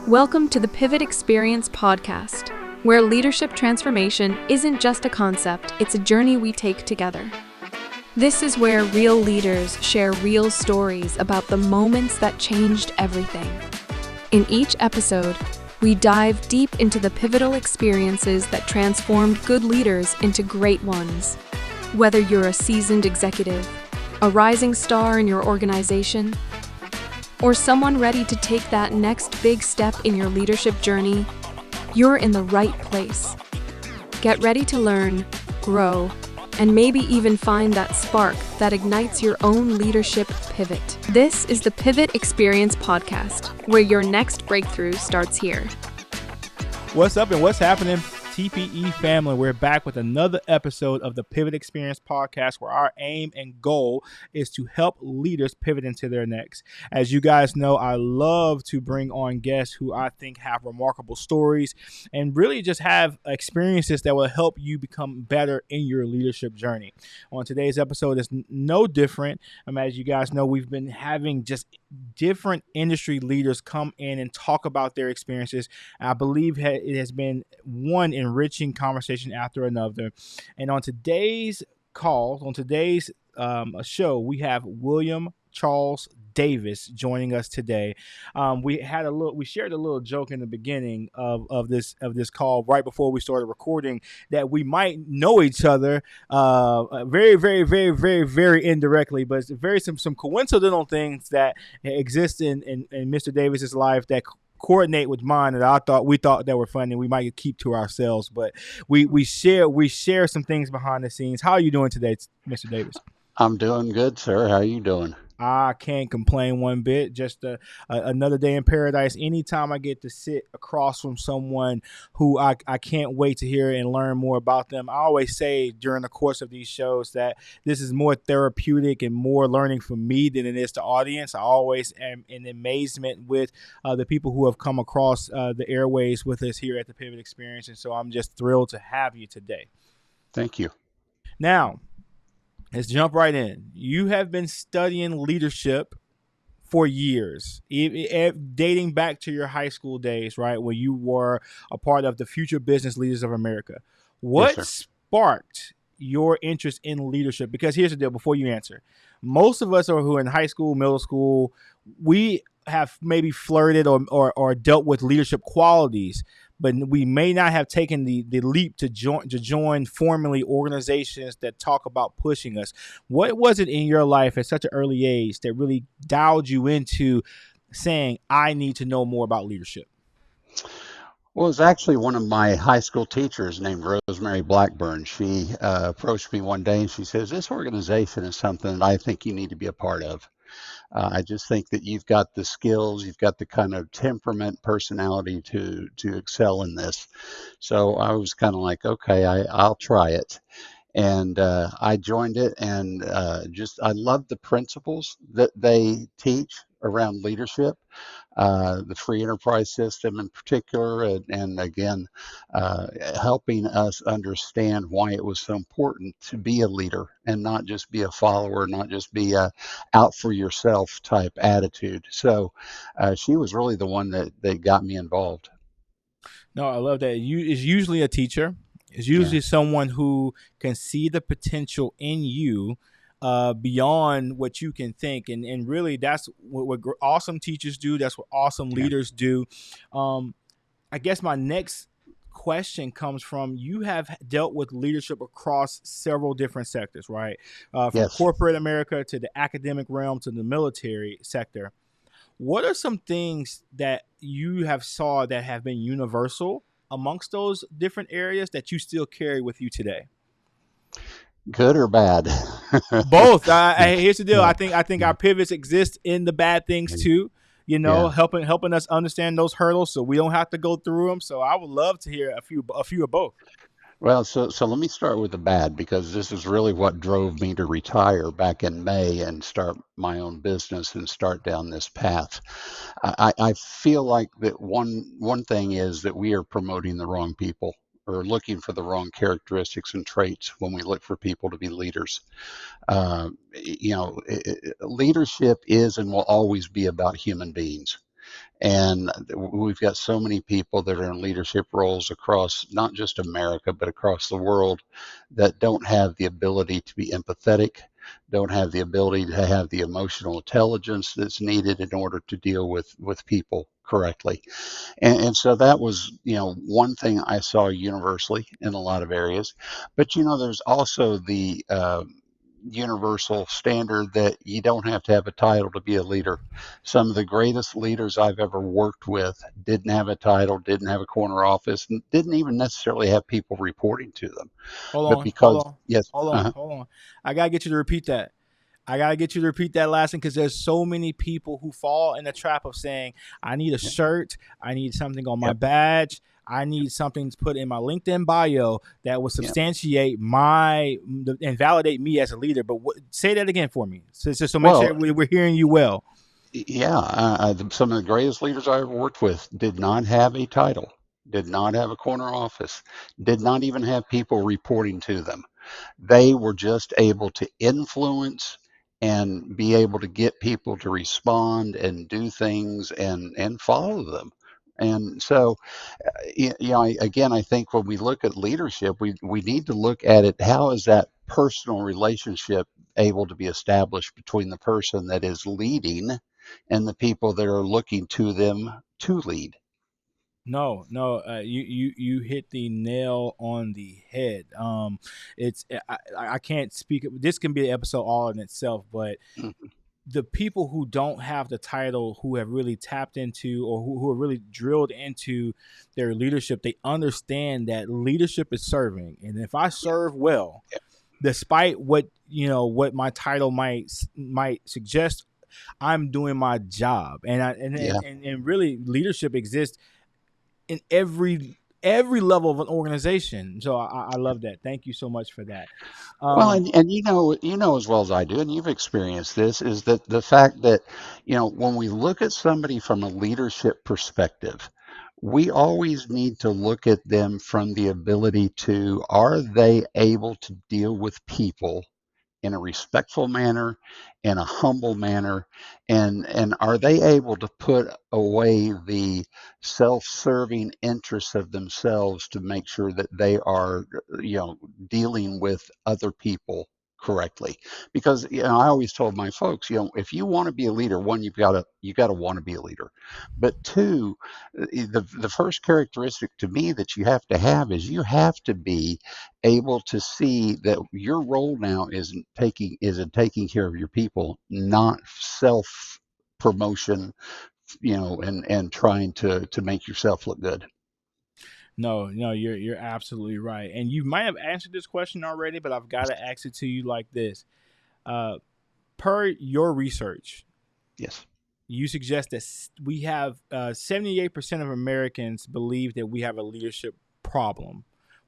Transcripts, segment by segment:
Welcome to the Pivot Experience podcast, where leadership transformation isn't just a concept, it's a journey we take together. This is where real leaders share real stories about the moments that changed everything. In each episode, we dive deep into the pivotal experiences that transformed good leaders into great ones. Whether you're a seasoned executive, a rising star in your organization, or someone ready to take that next big step in your leadership journey, you're in the right place. Get ready to learn, grow, and maybe even find that spark that ignites your own leadership pivot. This is the Pivot Experience podcast, where your next breakthrough starts here. What's up and what's happening, TPE family? We're back with another episode of the Pivot Experience podcast, where our aim and goal is to help leaders pivot into their next. As you guys know, I love to bring on guests who I think have remarkable stories and really just have experiences that will help you become better in your leadership journey. On today's episode is no different. As you guys know, we've been having just different industry leaders come in and talk about their experiences. I believe it has been one enriching conversation after another. And on today's show, we have William Charles Davis joining us today. We shared a little joke in the beginning of this call right before we started recording that we might know each other very, very, very, very, very indirectly, but it's some coincidental things that exist in Mr. Davis's life that coordinate with mine that we thought that were funny. We might keep to ourselves, but we share some things behind the scenes. How are you doing today, Mr. Davis? I'm doing good, sir. How are you doing? I can't complain one bit. Just another day in paradise. Anytime I get to sit across from someone who I can't wait to hear and learn more about them. I always say during the course of these shows that this is more therapeutic and more learning for me than it is the audience. I always am in amazement with the people who have come across the airways with us here at the Pivot Experience. And so I'm just thrilled to have you today. Thank you. Now, let's jump right in. You have been studying leadership for years, dating back to your high school days, right, where you were a part of the Future Business Leaders of America. What sparked your interest in leadership? Because here's the deal, before you answer. Most of us who are in high school, middle school, we have maybe flirted or dealt with leadership qualities, but we may not have taken the leap to join formally organizations that talk about pushing us. What was it in your life at such an early age that really dialed you into saying, I need to know more about leadership? Well, it was actually one of my high school teachers named Rosemary Blackburn. She approached me one day and she says, this organization is something that I think you need to be a part of. I just think that you've got the skills, you've got the kind of temperament, personality to excel in this. So I was kind of like, okay, I'll try it. And I joined it, and I love the principles that they teach around leadership, the free enterprise system in particular, and again, helping us understand why it was so important to be a leader and not just be a follower, not just be a out for yourself type attitude. So she was really the one that got me involved. No, I love that. It's usually a teacher. It's usually someone who can see the potential in you beyond what you can think. And really, that's what awesome teachers do. That's what awesome leaders do. I guess my next question comes from, you have dealt with leadership across several different sectors, right? From corporate America to the academic realm to the military sector. What are some things that you have saw that have been universal amongst those different areas that you still carry with you today? Good or bad? Both. Here's the deal. I think our pivots exist in the bad things too. Helping us understand those hurdles so we don't have to go through them. So I would love to hear a few of both. Well, so let me start with the bad, because this is really what drove me to retire back in May and start my own business and start down this path. I feel like that one thing is that we are promoting the wrong people, or looking for the wrong characteristics and traits when we look for people to be leaders. Leadership is and will always be about human beings. And we've got so many people that are in leadership roles across not just America, but across the world that don't have the ability to be empathetic, don't have the ability to have the emotional intelligence that's needed in order to deal with people correctly. And so that was, one thing I saw universally in a lot of areas. But, there's also the universal standard that you don't have to have a title to be a leader. Some of the greatest leaders I've ever worked with didn't have a title, didn't have a corner office, and didn't even necessarily have people reporting to them. Hold But on, hold because, on, yes, hold on, hold on. I gotta get you to repeat that. I gotta get you to repeat that last thing because there's so many people who fall in the trap of saying, "I need a yeah, shirt, I need something on my yep, badge, I need something to put in my LinkedIn bio that will yeah. substantiate my and validate me as a leader." But say that again for me, so make Well, sure we're hearing you well. yeah, some of the greatest leaders I ever worked with did not have a title, did not have a corner office, did not even have people reporting to them. They were just able to influence and be able to get people to respond and do things and follow them. And so, again, I think when we look at leadership, we need to look at it. How is that personal relationship able to be established between the person that is leading and the people that are looking to them to lead? No, no, you hit the nail on the head. It's I can't speak. This can be an episode all in itself, but Mhm. the people who don't have the title, who have really tapped into or who are really drilled into their leadership, they understand that leadership is serving, and if I Yeah, serve well, yeah, despite what my title might suggest, I'm doing my job, yeah. and really leadership exists in every level of an organization. So I love that. Thank you so much for that. Well, Um, and you know as well as I do, and you've experienced this, is that the fact that, when we look at somebody from a leadership perspective, we always need to look at them from the ability to, are they able to deal with people in a respectful manner, in a humble manner, and are they able to put away the self-serving interests of themselves to make sure that they are, dealing with other people correctly? Because I always told my folks, if you want to be a leader, one, you got to want to be a leader, but two, the first characteristic to me that you have to have is you have to be able to see that your role now isn't taking care of your people, not self promotion, and trying to make yourself look good. no, no, you're absolutely right, and you might have answered this question already, but I've got to ask it to you like this. Uh, Per your research, Yes. you suggest that we have 78% of Americans believe that we have a leadership problem.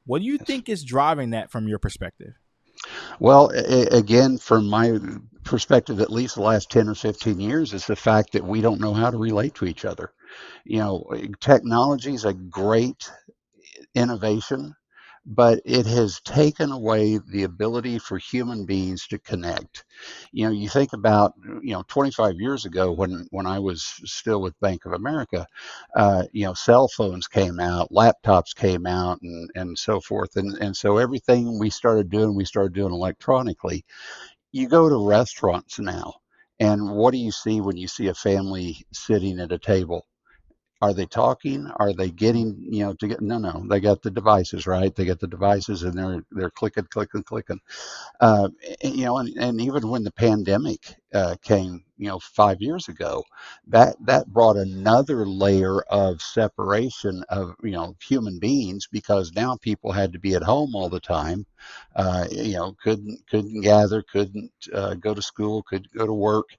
What do you Yes. think is driving that from your perspective? Well, again, from my perspective, at least the last 10 or 15 years, is the fact that we don't know how to relate to each other. Technology is a great innovation, but it has taken away the ability for human beings to connect. You think about, 25 years ago when I was still with Bank of America, cell phones came out, laptops came out, and so forth. And so everything we started doing electronically. You go to restaurants now, and what do you see when you see a family sitting at a table? Are they talking? Are they getting, to get, no, no, they got the devices, right? They got the devices and they're clicking, clicking, clicking. uh, and even when the pandemic came, 5 years ago, that brought another layer of separation of, human beings, because now people had to be at home all the time. Couldn't gather, couldn't go to school, couldn't go to work,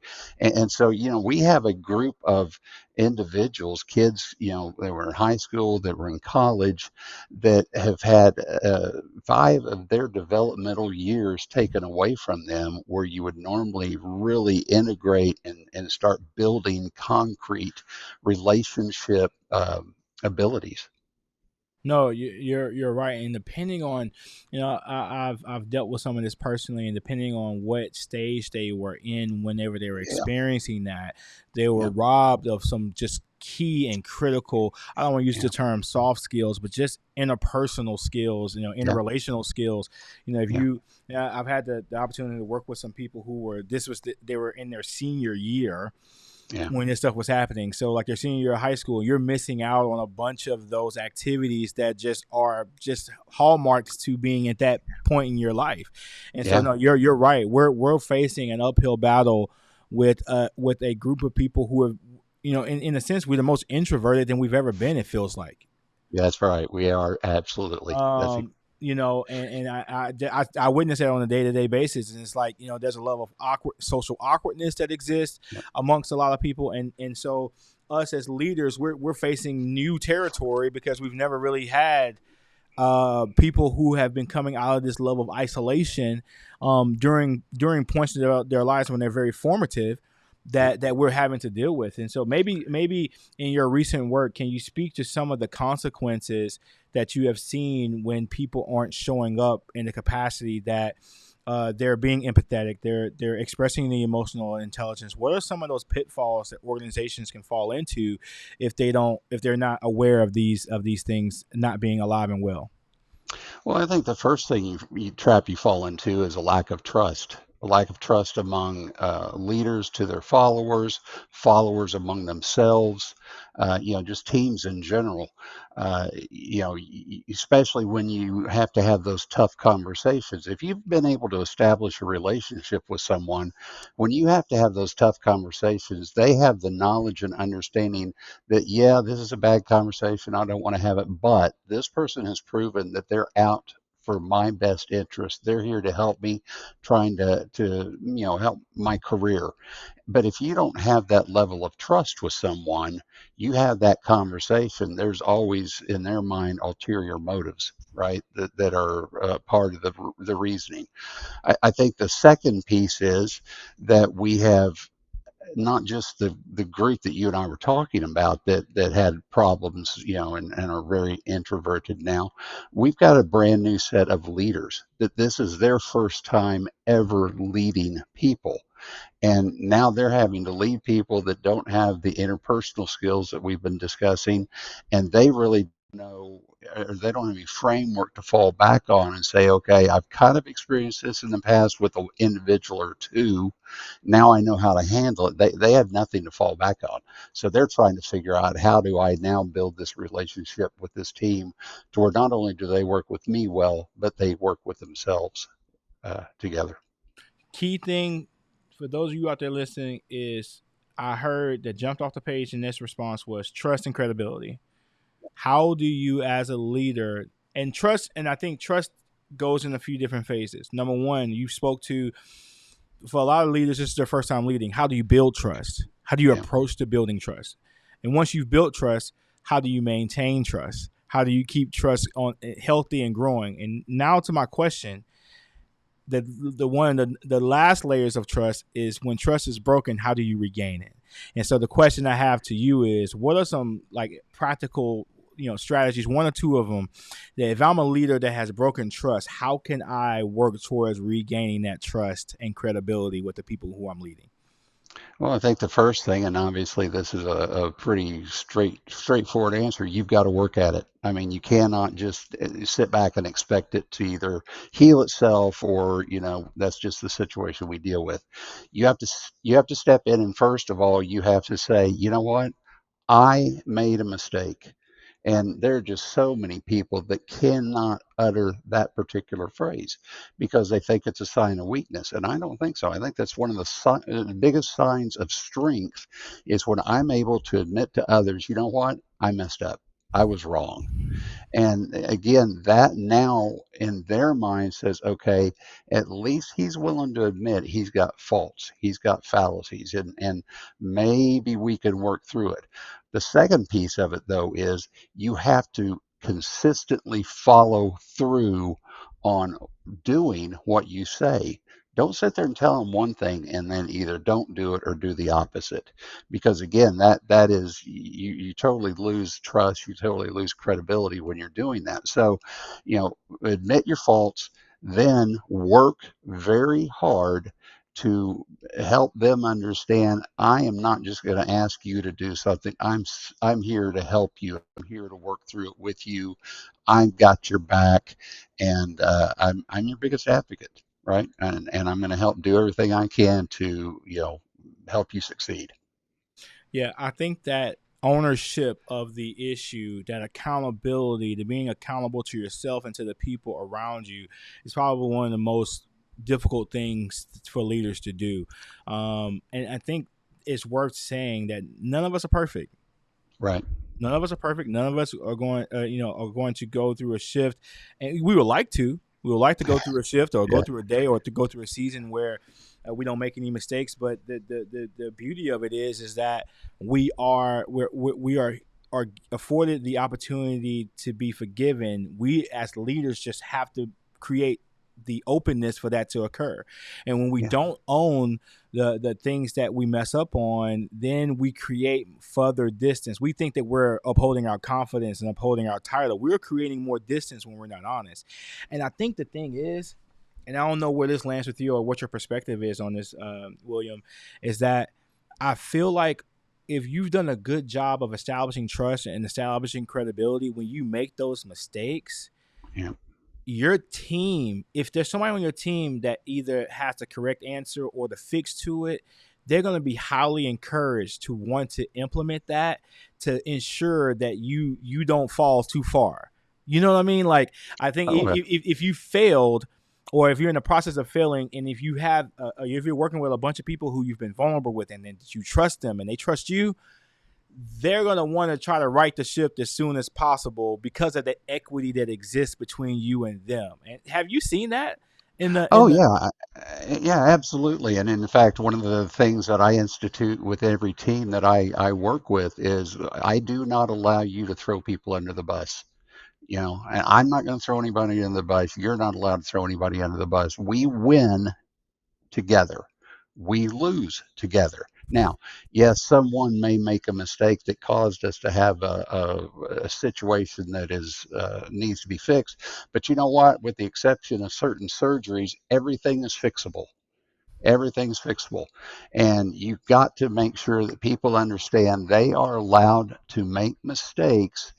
and so, we have a group of individuals, kids, that were in high school, that were in college, that have had 5 of their developmental years taken away from them, where you would normally really integrate and start building concrete relationship abilities. No, you're right, and depending on, I've dealt with some of this personally, and depending on what stage they were in whenever they were Yeah, experiencing that, they were yeah, robbed of some just key and critical. I don't want to use yeah, the term soft skills, but just interpersonal skills, yeah, interrelational skills. If yeah, I've had the opportunity to work with some people who were they were in their senior year yeah, when this stuff was happening. So like your senior year of high school, you're missing out on a bunch of those activities that just are just hallmarks to being at that point in your life. And so yeah. no, you're right. We're facing an uphill battle with a group of people who have, in a sense, we're the most introverted than we've ever been, it feels like. That's right. We are absolutely. um and I witness it on a day-to-day basis, and it's like, there's a level of social awkwardness that exists Yep. amongst a lot of people, and so us as leaders, we're facing new territory because we've never really had people who have been coming out of this level of isolation during points of their lives when they're very formative, Yep. that we're having to deal with. And so maybe in your recent work, can you speak to some of the consequences that you have seen when people aren't showing up in the capacity that they're being empathetic, they're expressing the emotional intelligence? What are some of those pitfalls that organizations can fall into if they're not aware of these things not being alive and well? Well, I think the first thing you fall into is a lack of trust among leaders to their followers, followers among themselves, just teams in general. Especially when you have to have those tough conversations. If you've been able to establish a relationship with someone, when you have to have those tough conversations, they have the knowledge and understanding that, yeah, this is a bad conversation. I don't want to have it. But this person has proven that they're out for my best interest. They're here to help me, trying to help my career. But if you don't have that level of trust with someone, you have that conversation. There's always in their mind ulterior motives, right? That are part of the reasoning. I think the second piece is that we have not just the group that you and I were talking about that had problems, and are very introverted now. We've got a brand new set of leaders that this is their first time ever leading people. And now they're having to lead people that don't have the interpersonal skills that we've been discussing, and they really know, or they don't have any framework to fall back on and say, okay, I've kind of experienced this in the past with an individual or two. Now I know how to handle it. They have nothing to fall back on. So they're trying to figure out, how do I now build this relationship with this team to where not only do they work with me well, but they work with themselves together. Key thing for those of you out there listening is, I heard that jumped off the page in this response was trust and credibility. How do you, as a leader, and trust, and I think trust goes in a few different phases. Number one, you spoke to, for a lot of leaders, this is their first time leading. How do you build trust? How do you Yeah. approach to building trust? And once you've built trust, how do you maintain trust? How do you keep trust on healthy and growing? And now to my question, the last layers of trust is, when trust is broken, how do you regain it? And so the question I have to you is, what are some like practical, strategies, one or two of them, that if I'm a leader that has broken trust, how can I work towards regaining that trust and credibility with the people who I'm leading? Well, I think the first thing, and obviously this is a pretty straightforward answer, you've got to work at it. I mean, you cannot just sit back and expect it to either heal itself, or, that's just the situation we deal with. You have to step in, and first of all, you have to say, you know what? I made a mistake. And there are just so many people that cannot utter that particular phrase because they think it's a sign of weakness. And I don't think so. I think that's one of the biggest signs of strength, is when I'm able to admit to others, you know what? I messed up. I was wrong. And again, that now in their mind says, okay, at least he's willing to admit he's got faults, he's got fallacies, and maybe we can work through it. The second piece of it, though, is you have to consistently follow through on doing what you say. Don't sit there and tell them one thing and then either don't do it or do the opposite. Because again, that is you totally lose trust, you totally lose credibility when you're doing that. So, admit your faults, then work very hard to help them understand I am not just going to ask you to do something. I'm here to help you. I'm here to work through it with you. I've got your back, and I'm your biggest advocate, right? And I'm going to help do everything I can to help you succeed. Yeah, I think that ownership of the issue, that accountability, to being accountable to yourself and to the people around you, is probably one of the most difficult things for leaders to do. And I think it's worth saying that none of us are perfect. Right. None of us are perfect. None of us are going to go through a shift, and we would like to. We would like to go through a shift, or go Yeah. through a day, or to go through a season where we don't make any mistakes. But the beauty of it is that we are afforded the opportunity to be forgiven. We as leaders just have to create the openness for that to occur. And when we Yeah. don't own the things that we mess up on, then we create further distance. We think that we're upholding our confidence and upholding our title. We're creating more distance when we're not honest. And I think the thing is, and I don't know where this lands with you or what your perspective is on this, William, is that I feel like if you've done a good job of establishing trust and establishing credibility, when you make those mistakes, Yeah. your team, if there's somebody on your team that either has the correct answer or the fix to it, they're going to be highly encouraged to want to implement that to ensure that you don't fall too far. You know what I mean? Like, I think Oh, if you failed, or if you're in the process of failing, and if you have if you're working with a bunch of people who you've been vulnerable with, and then you trust them and they trust you, they're going to want to try to right the ship as soon as possible because of the equity that exists between you and them. And have you seen that in oh the yeah. Yeah, absolutely. And in fact, one of the things that I institute with every team that I work with is I do not allow you to throw people under the bus. And I'm not going to throw anybody under the bus. You're not allowed to throw anybody under the bus. We win together. We lose together. Now, yes, someone may make a mistake that caused us to have a situation that is needs to be fixed. But you know what? With the exception of certain surgeries, everything is fixable. Everything's fixable. And you've got to make sure that people understand they are allowed to make mistakes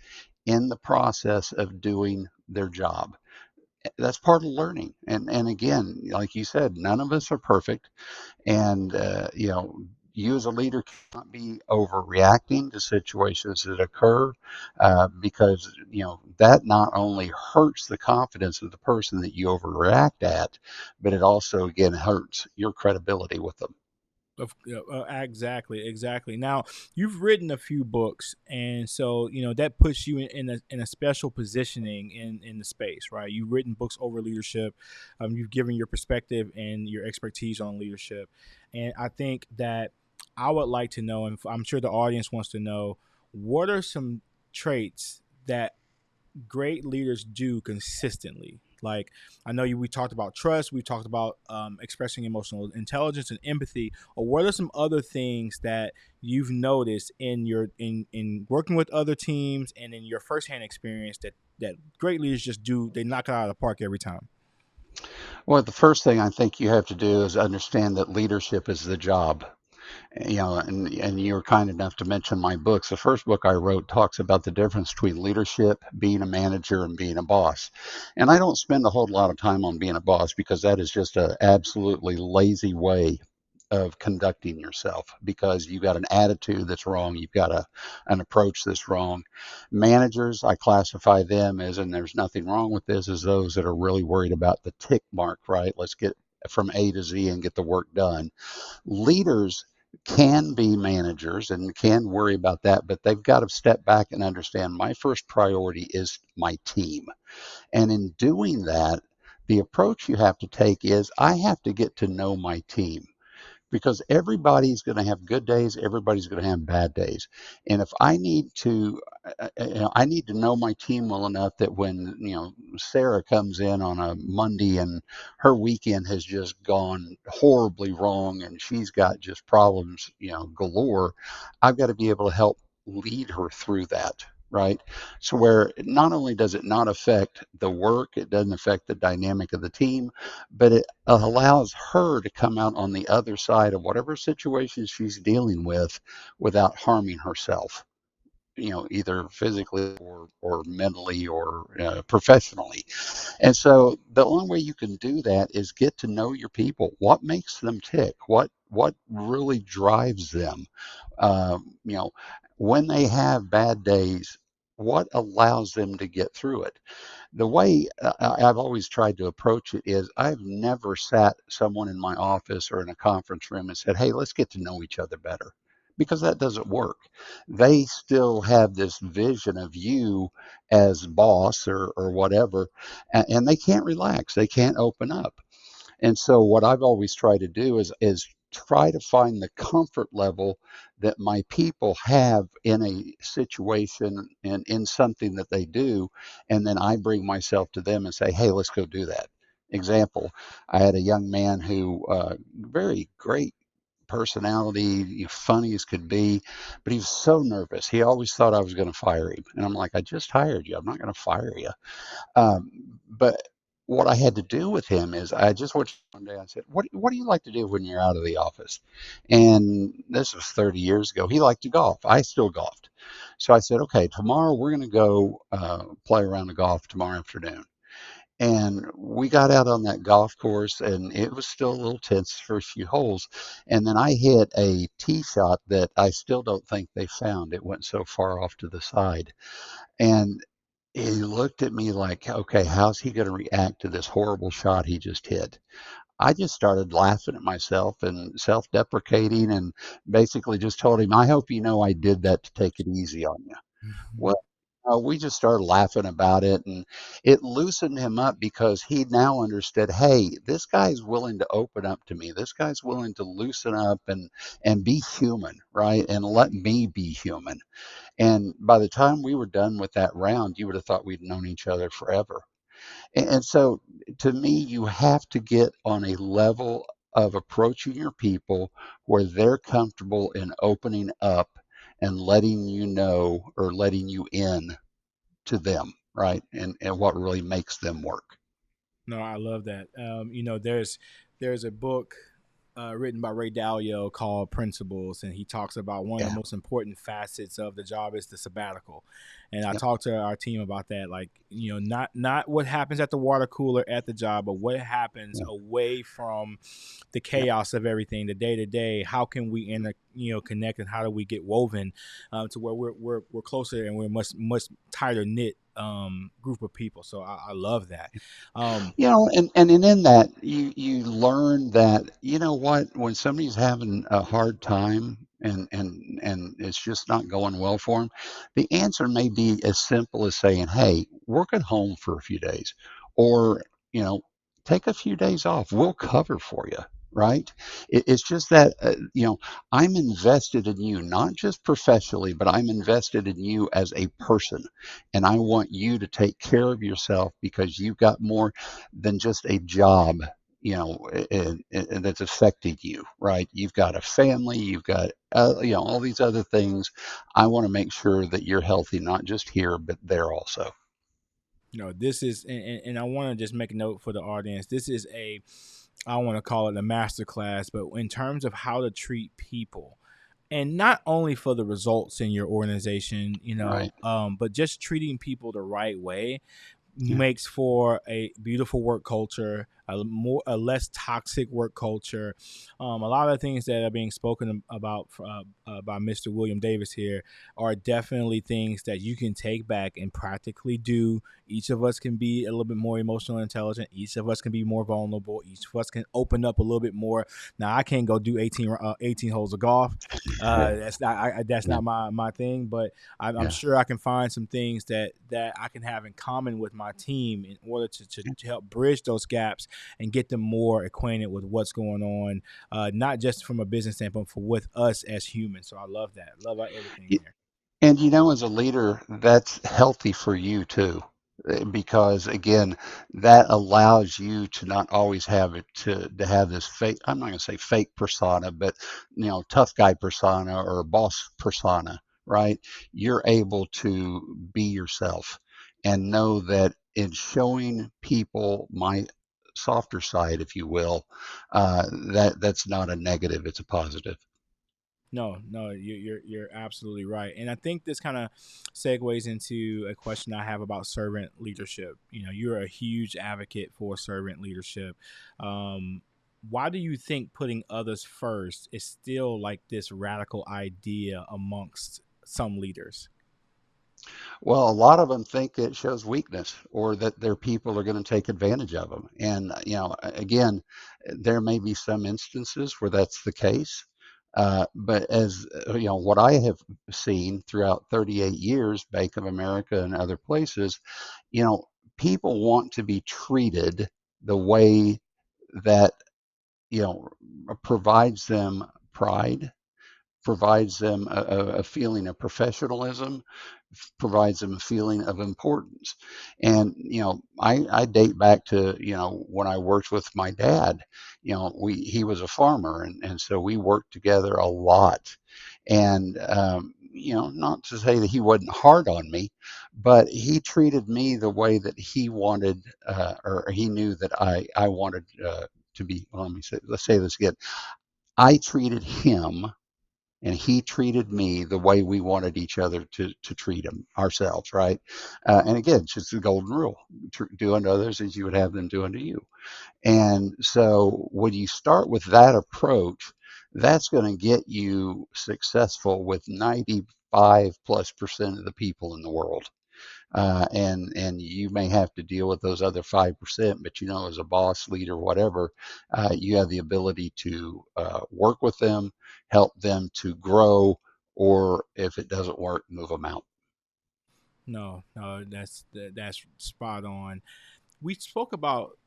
in the process of doing their job. That's part of learning. And again, like you said, none of us are perfect. And, you as a leader cannot be overreacting to situations that occur because, that not only hurts the confidence of the person that you overreact at, but it also, again, hurts your credibility with them. Exactly. Now, you've written a few books, and so that puts you in a special positioning in the space, right? You've written books over leadership. You've given your perspective and your expertise on leadership, and I think that I would like to know, and I'm sure the audience wants to know, what are some traits that great leaders do consistently? Like, I know we talked about trust, we talked about expressing emotional intelligence and empathy. Or what are some other things that you've noticed in your in working with other teams and in your firsthand experience that great leaders just do? They knock it out of the park every time. Well, the first thing I think you have to do is understand that leadership is the job. And you were kind enough to mention my books. The first book I wrote talks about the difference between leadership, being a manager, and being a boss. And I don't spend a whole lot of time on being a boss because that is just an absolutely lazy way of conducting yourself because you've got an attitude that's wrong, you've got an approach that's wrong. Managers, I classify them as, and there's nothing wrong with this, as those that are really worried about the tick mark, right? Let's get from A to Z and get the work done. Leaders can be managers and can worry about that, but they've got to step back and understand my first priority is my team. And in doing that, the approach you have to take is I have to get to know my team because everybody's going to have good days, everybody's going to have bad days. And if I need to I need to know my team well enough that when Sarah comes in on a Monday and her weekend has just gone horribly wrong and she's got just problems, galore. I've got to be able to help lead her through that. Right. So, where not only does it not affect the work, it doesn't affect the dynamic of the team, but it allows her to come out on the other side of whatever situation she's dealing with without harming herself, either physically or mentally or professionally. And so the only way you can do that is get to know your people. What makes them tick? What really drives them? You know, when they have bad days, what allows them to get through it? The way I've always tried to approach it is I've never sat someone in my office or in a conference room and said, "Hey, let's get to know each other better," because that doesn't work. They still have this vision of you as boss or whatever, and they can't relax. They can't open up. And so what I've always tried to do is try to find the comfort level that my people have in a situation and in something that they do, and then I bring myself to them and say, "Hey, let's go do that." Example, I had a young man who very great personality, funny as could be, but he was so nervous. He always thought I was going to fire him, and I'm like, "I just hired you. I'm not going to fire you." But what I had to do with him is I just went one day. I said, "What do you like to do when you're out of the office?" And this was 30 years ago. He liked to golf. I still golfed. So I said, "Okay, tomorrow we're going to go play around the golf tomorrow afternoon." And we got out on that golf course, and it was still a little tense the first few holes. And then I hit a tee shot that I still don't think they found. It went so far off to the side. And he looked at me like, okay, how's he going to react to this horrible shot he just hit? I just started laughing at myself and self deprecating and basically just told him, I hope you know I did that to take it easy on you. Well, we just started laughing about it, and it loosened him up because he now understood, hey, this guy's willing to open up to me. This guy's willing to loosen up and be human, right? And let me be human. And by the time we were done with that round, you would have thought we'd known each other forever. And so to me, you have to get on a level of approaching your people where they're comfortable in opening up and letting you know or letting you in to them, right? And what really makes them work. No, I love that. There's a book written by Ray Dalio called Principles, and he talks about one of the Yeah. most important facets of the job is the sabbatical. And I Yep. talked to our team about that, like not what happens at the water cooler at the job, but what happens Yeah. away from the Yep. chaos of everything, the day to day. How can we connect, and how do we get woven to where we're closer and we're much tighter knit group of people. So I love that. Um, And in that you learn that, you know what, when somebody's having a hard time and it's just not going well for them, the answer may be as simple as saying, "Hey, work at home for a few days," or, you know, take a few days off. We'll cover for you. Right? It's just that, I'm invested in you, not just professionally, but I'm invested in you as a person. And I want you to take care of yourself because you've got more than just a job, and that's affecting you, right? You've got a family, you've got, all these other things. I want to make sure that you're healthy, not just here, but there also. this is, and I want to just make a note for the audience. This is I want to call it a master class, but in terms of how to treat people, and not only for the results in your organization, Right. but just treating people the right way Yeah. makes for a beautiful work culture, a less toxic work culture. A lot of things that are being spoken about by Mr. William Davis here are definitely things that you can take back and practically do. Each of us can be a little bit more emotional intelligent. Each of us can be more vulnerable. Each of us can open up a little bit more. Now I can't go do 18 holes of golf. That's Yeah. not my thing, but I'm Yeah. sure I can find some things that I can have in common with my team in order Yeah. to help bridge those gaps and get them more acquainted with what's going on, not just from a business standpoint, for with us as humans. So I love that. Love everything Y- there. And as a leader, that's healthy for you too. because again, that allows you to not always have it to have this fake, I'm not going to say fake persona, but tough guy persona or boss persona, right? You're able to be yourself and know that in showing people my softer side, if you will, that's not a negative, it's a positive. No, no, you're absolutely right, and I think this kind of segues into a question I have about servant leadership. You know, you're a huge advocate for servant leadership. Um, why do you think putting others first is still like this radical idea amongst some leaders? Well, a lot of them think it shows weakness or that their people are going to take advantage of them. And, again, there may be some instances where that's the case. But as what I have seen throughout 38 years, Bank of America and other places, you know, people want to be treated the way that, you know, provides them pride, provides them a feeling of professionalism, provides them a feeling of importance. And, I date back to, when I worked with my dad, he was a farmer and so we worked together a lot. And, not to say that he wasn't hard on me, but he treated me the way that he wanted, or he knew that I wanted to be. Well, let's say this again. I treated him and he treated me the way we wanted each other to treat him ourselves, right? And again, it's just the golden rule: do unto others as you would have them do unto you. And so, when you start with that approach, that's going to get you successful with 95+% of the people in the world. And you may have to deal with those other 5%, but as a boss, leader, whatever, you have the ability to work with them, help them to grow, or if it doesn't work, move them out. No, no, that's spot on. We spoke about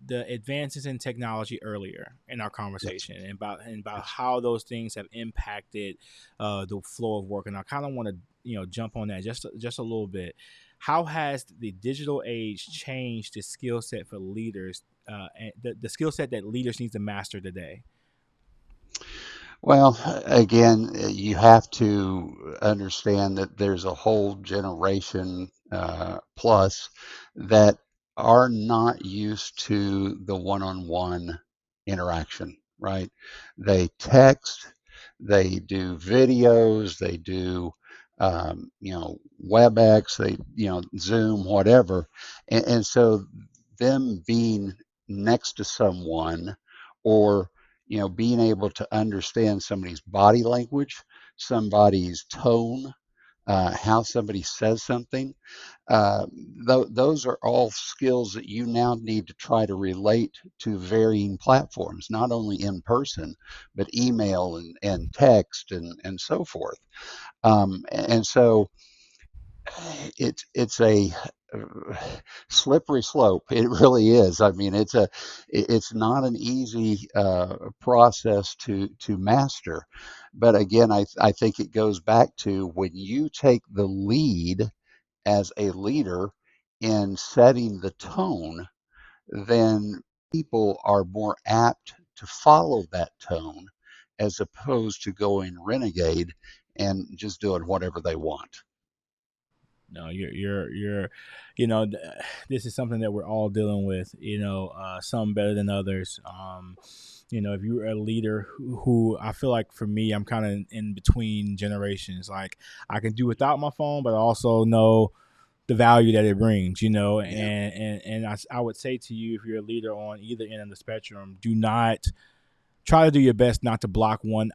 the advances in technology earlier in our Yes, conversation, and about yes. how those things have impacted the flow of work. And I kind of want to jump on that just a little bit. How has the digital age changed the skill set for leaders, and the skill set that leaders need to master today? Well, again, you have to understand that there's a whole generation plus that are not used to the one-on-one interaction, right? They text, they do videos, they do, WebEx, they, Zoom, whatever. And so them being next to someone or being able to understand somebody's body language, somebody's tone, how somebody says something. Uh, those are all skills that you now need to try to relate to varying platforms, not only in person, but email and text and so forth. And so it's a slippery slope. It really is. I mean, it's not an easy process to master. But again, I think it goes back to when you take the lead as a leader in setting the tone, then people are more apt to follow that tone as opposed to going renegade and just doing whatever they want. No, you're you know th- this is something that we're all dealing with, some better than others. If you're a leader who I feel like, for me, I'm kind of in between generations. Like, I can do without my phone, but I also know the value that it brings, Yeah. and I would say to you, if you're a leader on either end of the spectrum, do not try to do your best not to block the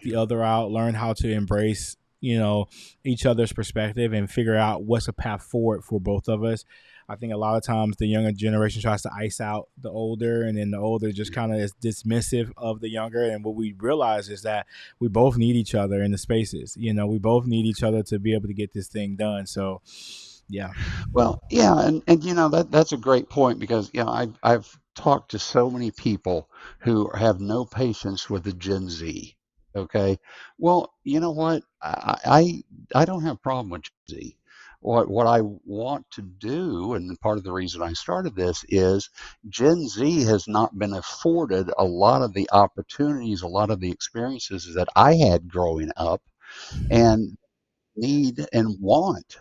Yeah. other out, learn how to embrace, each other's perspective and figure out what's a path forward for both of us. I think a lot of times the younger generation tries to ice out the older, and then the older just Yeah. kind of is dismissive of the younger. And what we realize is that we both need each other in the spaces. We both need each other to be able to get this thing done. So, yeah. Well, yeah, and that's a great point because I've talked to so many people who have no patience with the Gen Z. Okay, well, you know what? I don't have a problem with Gen Z. what I want to do, and part of the reason I started this, is Gen Z has not been afforded a lot of the opportunities, a lot of the experiences that I had growing up, and need and want.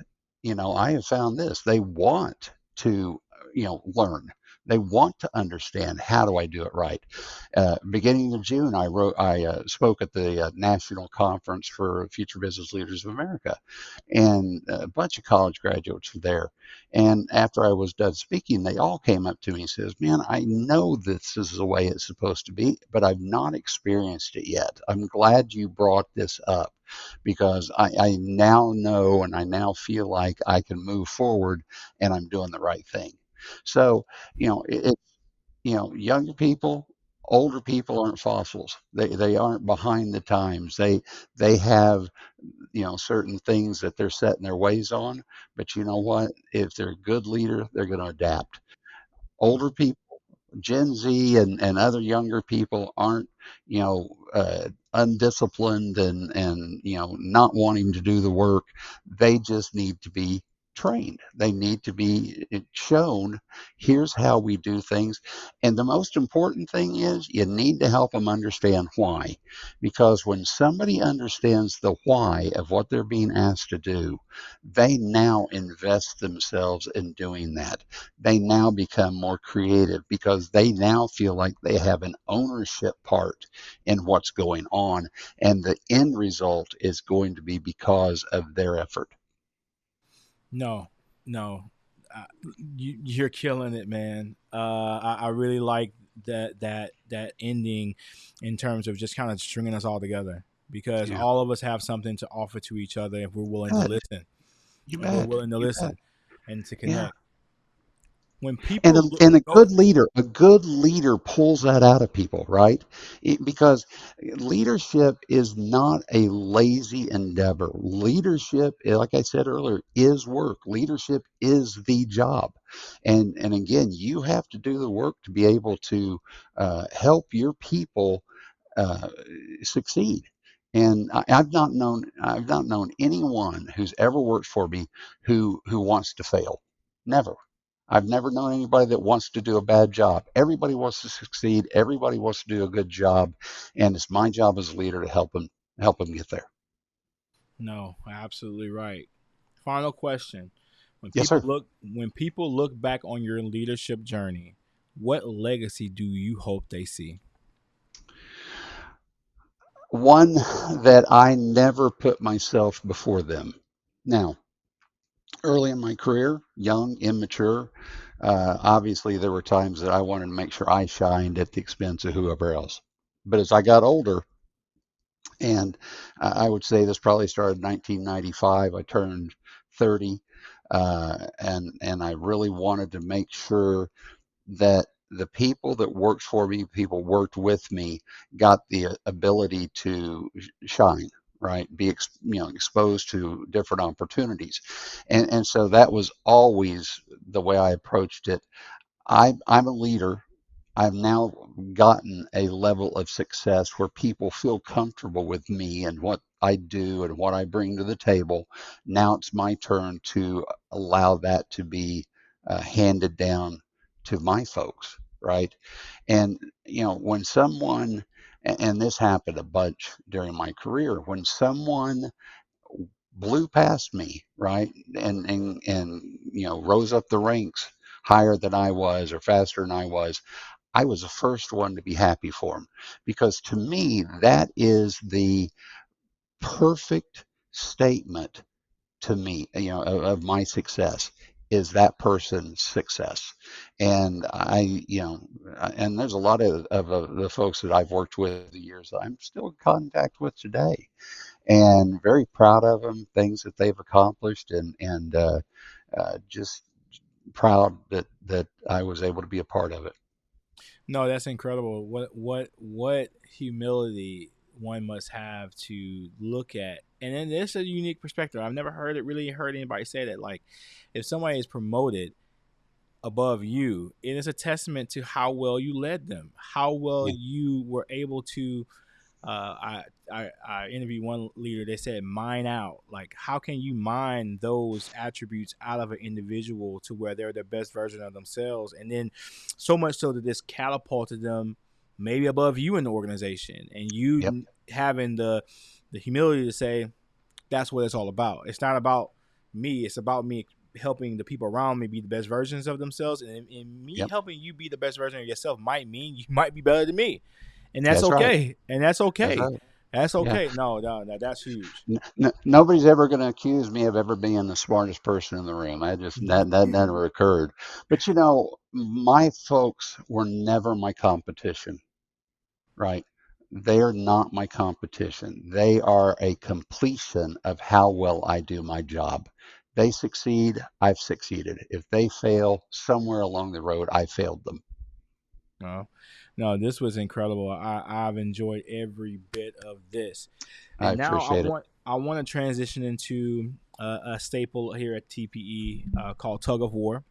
I have found this. They want to, learn. They want to understand, how do I do it right. Beginning of June, I spoke at the National Conference for Future Business Leaders of America, and a bunch of college graduates were there. And after I was done speaking, they all came up to me and says, "Man, I know this is the way it's supposed to be, but I've not experienced it yet. I'm glad you brought this up, because I now know and I now feel like I can move forward and I'm doing the right thing." So, younger people, older people aren't fossils. They aren't behind the times. They have, certain things that they're setting their ways on. But you know what? If they're a good leader, they're going to adapt. Older people, Gen Z and other younger people aren't, undisciplined and not wanting to do the work. They just need to be trained. They need to be shown, here's how we do things. And the most important thing is, you need to help them understand why. Because when somebody understands the why of what they're being asked to do, they now invest themselves in doing that. They now become more creative because they now feel like they have an ownership part in what's going on, and the end result is going to be because of their effort. No, no, uh, you're killing it, man. I really like that ending in terms of just kind of stringing us all together, because Yeah. all of us have something to offer to each other if we're willing to Bet. listen. You If we're bet. willing to You bet. listen and to Yeah. connect. When And people a, look, and a oh, good leader pulls that out of people, right? Because leadership is not a lazy endeavor. Leadership, like I said earlier, is work. Leadership is the job. And again, you have to do the work to be able to help your people uh, succeed. And I've not known anyone who's ever worked for me who wants to fail. Never. I've never known anybody that wants to do a bad job. Everybody wants to succeed. Everybody wants to do a good job, and it's my job as a leader to help them get there. no, absolutely right. Final question: Yes, sir. when people look back on your leadership journey, what legacy do you hope they see? One that I never put myself before them. Now, early in my career, young, immature, obviously there were times that I wanted to make sure I shined at the expense of whoever else. But as I got older, and I would say this probably started in 1995, I turned 30, and I really wanted to make sure that the people that worked for me, people worked with me, got the ability to shine, right? Be exposed to different opportunities, and so that was always the way I approached it. I'm a leader. I've now gotten a level of success where people feel comfortable with me and what I do and what I bring to the table. Now it's my turn to allow that to be handed down to my folks, right? And, when someone, and this happened a bunch during my career, when someone blew past me, right? And rose up the ranks higher than I was or faster than I was the first one to be happy for them, because to me that is the perfect statement to me, of my success, is that person's success. And and there's a lot of the folks that I've worked with the years that I'm still in contact with today, and very proud of them, things that they've accomplished, and just proud that I was able to be a part of it. No, that's incredible. What humility one must have to look at, and then it's a unique perspective. I've never heard anybody say that. Like, if somebody is promoted above you, it is a testament to how well you led them, how well Yeah. you were able to I interviewed one leader. They said mine out. Like, how can you mine those attributes out of an individual to where they're the best version of themselves, and then so much so that this catapulted them maybe above you in the organization, and Yep. you having the humility to say that's what it's all about. It's not about me. It's about me helping the people around me be the best versions of themselves, and me Yep. helping you be the best version of yourself might mean you might be better than me, and that's That's right. okay. And that's That's okay. right. That's Yeah. okay. No, that's huge. Nobody's ever going to accuse me of ever being the smartest person in the room. That never occurred. But my folks were never my competition, right? They are not my competition. They are a completion of how well I do my job. They succeed, I've succeeded. If they fail somewhere along the road, I failed them. No, no, this was incredible. I've enjoyed every bit of this, I and now appreciate it. I want to transition into a staple here at TPE called tug of war.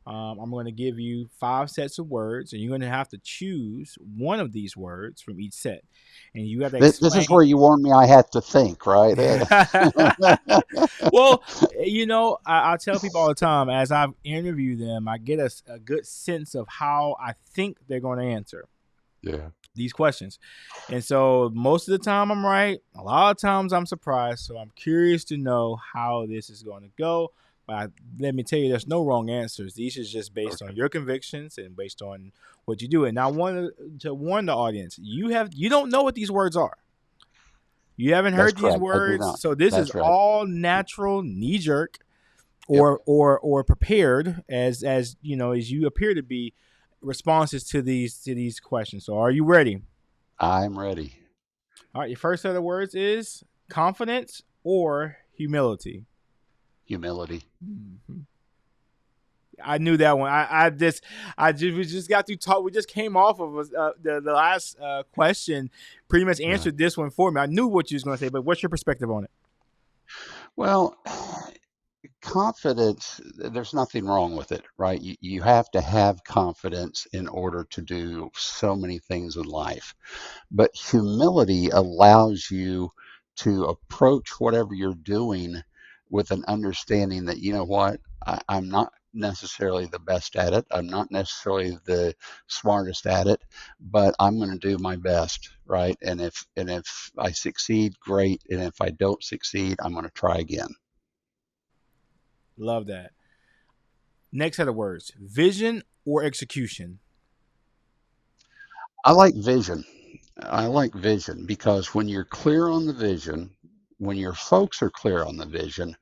I'm going to give you 5 sets of words, and you're going to have to choose one of these words from each set, and you have to This is explain. where you warned me I had to think, right? Well, I tell people all the time as I interview them, I get a good sense of how I think they're going to answer Yeah. these questions. And so most of the time I'm right. A lot of times I'm surprised. So I'm curious to know how this is going to go. But let me tell you, there's no wrong answers. These is just based on Okay. your convictions and based on what you do. And now I want to warn the audience, you don't know what these words are. You haven't That's heard these correct. I do words. not. So this is That's right. all natural, knee jerk, Yep. or prepared as you know, as you appear to be, responses to these questions. So are you ready? I'm ready. All right, your first set of words is confidence or humility. Humility. Mhm. I knew that one. We just got through talk. We just came off of the last question. Pretty much Yeah. answered this one for me. I knew what you was going to say, but what's your perspective on it? Well, confidence, there's nothing wrong with it, right? You have to have confidence in order to do so many things in life. But humility allows you to approach whatever you're doing with an understanding that, you know what, I'm not necessarily the best at it. I'm not necessarily the smartest at it, but I'm going to do my best, right? And if I succeed, great. And if I don't succeed, I'm going to try again. Love that. Next set of words: vision or execution. I like vision. I like vision because when you're clear on the vision, when your folks are clear on the vision,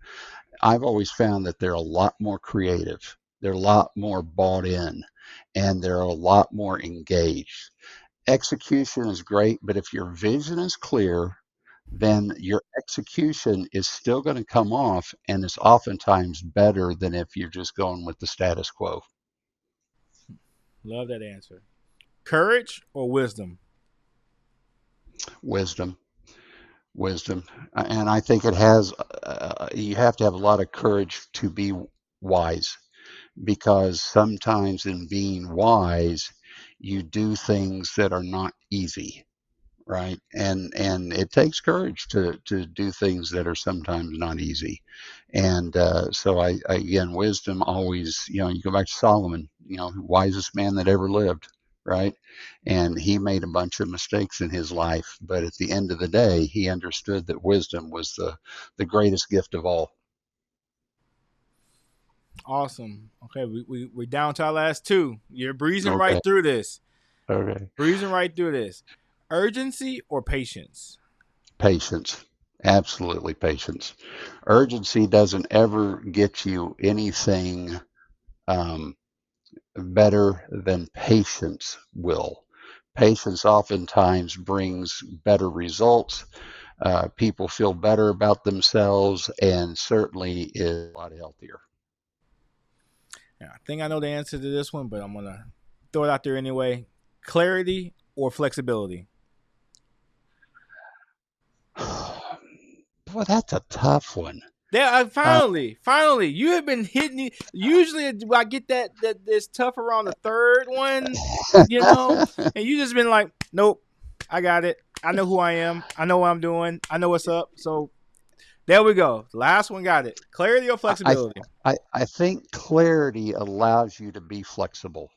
I've always found that they're a lot more creative. They're a lot more bought in and they're a lot more engaged. Execution is great, but if your vision is clear, then your execution is still going to come off and it's oftentimes better than if you're just going with the status quo. Love that answer. Courage or wisdom. Wisdom, wisdom. And I think you have to have a lot of courage to be wise because sometimes in being wise, you do things that are not easy, right? And it takes courage to do things that are sometimes not easy. And so again, wisdom always, you go back to Solomon, wisest man that ever lived, right? And he made a bunch of mistakes in his life, but at the end of the day, he understood that wisdom was the greatest gift of all. Awesome. Okay, we're down to our last two. You're breezing Okay. right through this. Okay. Breezing right through this. Urgency or patience? Patience. Absolutely patience. Urgency doesn't ever get you anything um, better than patience will. Patience oftentimes brings better results. People feel better about themselves and certainly is a lot healthier. Yeah, I think I know the answer to this one, but I'm gonna throw it out there anyway. Clarity or flexibility? Boy, that's a tough one. There, Uh, finally, you have been hitting it. Usually, I get that it's tough around the third one, and you just been like, nope, I got it. I know who I am. I know what I'm doing. I know what's up. So there we go. The last one got it. Clarity or I, flexibility? I think clarity allows you to be flexible.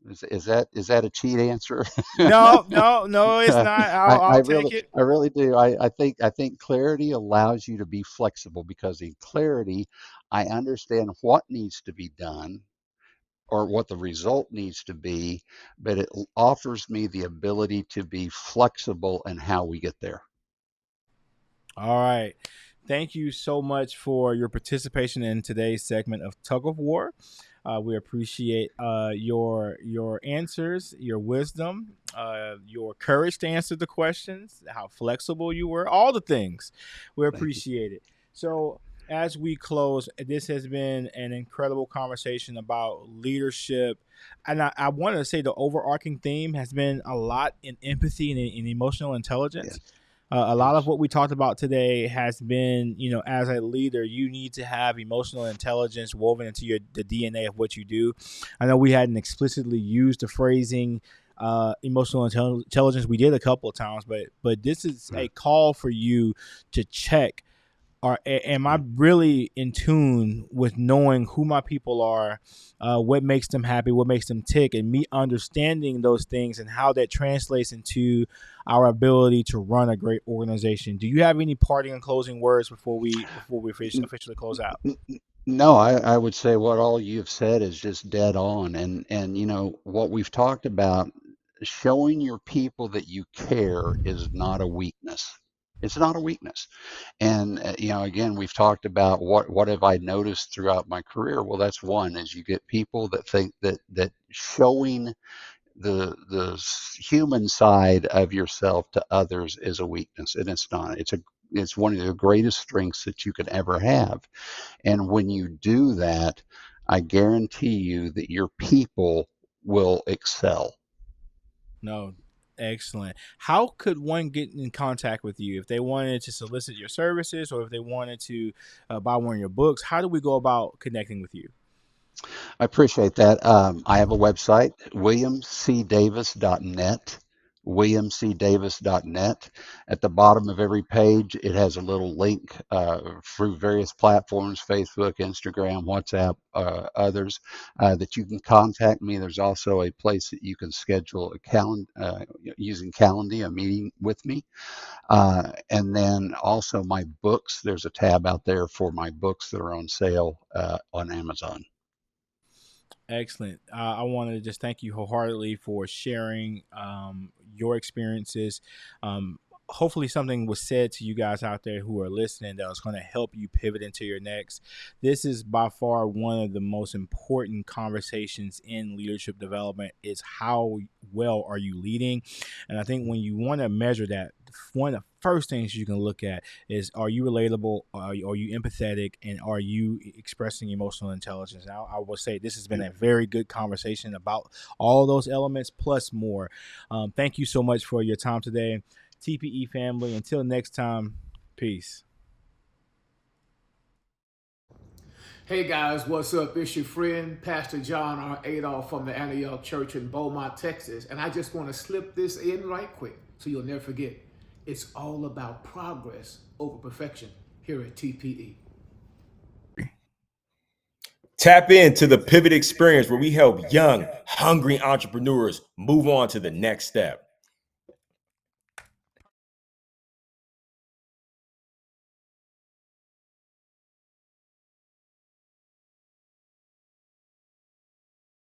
Is that a cheat answer? No, no, no, it's not. I I'll take really it. do. I think clarity allows you to be flexible because in clarity, I understand what needs to be done or what the result needs to be, but it offers me the ability to be flexible in how we get there. All right. Thank you so much for your participation in today's segment of Tug of War. We appreciate your answers, your wisdom, your courage to answer the questions, how flexible you were, all the things. We Thank you. appreciate it. So, as we close, this has been an incredible conversation about leadership. And I want to say the overarching theme has been a lot in empathy and in emotional intelligence. Yes. A lot of Yes. what we talked about today has been, as a leader, you need to have emotional intelligence woven into the DNA of what you do. I know we hadn't explicitly used the phrasing emotional intelligence. We did a couple of times, but this is a Right. call for you to check, am I Right. really in tune with knowing who my people are, what makes them happy, what makes them tick, and me understanding those things and how that translates into our ability to run a great organization. Do you have any parting and closing words before we officially close out? N- No, I would say what all you've said is just dead on. And what we've talked about, showing your people that you care is not a weakness. It's not a weakness. And again, we've talked about what have I noticed throughout my career? Well, that's one is you get people that think that showing the human side of yourself to others is a weakness, and it's not. It's one of the greatest strengths that you could ever have. And when you do that, I guarantee you that your people will excel. No. Excellent. How could one get in contact with you if they wanted to solicit your services or if they wanted to buy one of your books? How do we go about connecting with you? I appreciate that. I have a website, williamcdavis.net. williamcdavis.net. At the bottom of every page, it has a little link through various platforms, Facebook, Instagram, WhatsApp, others, that you can contact me. There's also a place that you can schedule using Calendly, a meeting with me. And then also my books, there's a tab out there for my books that are on sale on Amazon. Excellent. I want to just thank you wholeheartedly for sharing your experiences. Um, Hopefully, something was said to you guys out there who are listening that was going to help you pivot into your next. This is by far one of the most important conversations in leadership development is how well are you leading? And I think when you want to measure that, one of the first things you can look at is, are you relatable, are you empathetic, and are you expressing emotional intelligence? And I will say this has been a very good conversation about all those elements plus more. Thank you so much for your time today, TPE family. Until next time, peace. Hey guys, what's up? It's your friend, Pastor John R. Adolph from the Antioch Church in Beaumont, Texas. And I just want to slip this in right quick so you'll never forget. It's all about progress over perfection here at TPE. Tap into the Pivot Experience where we help young, hungry entrepreneurs move on to the next step.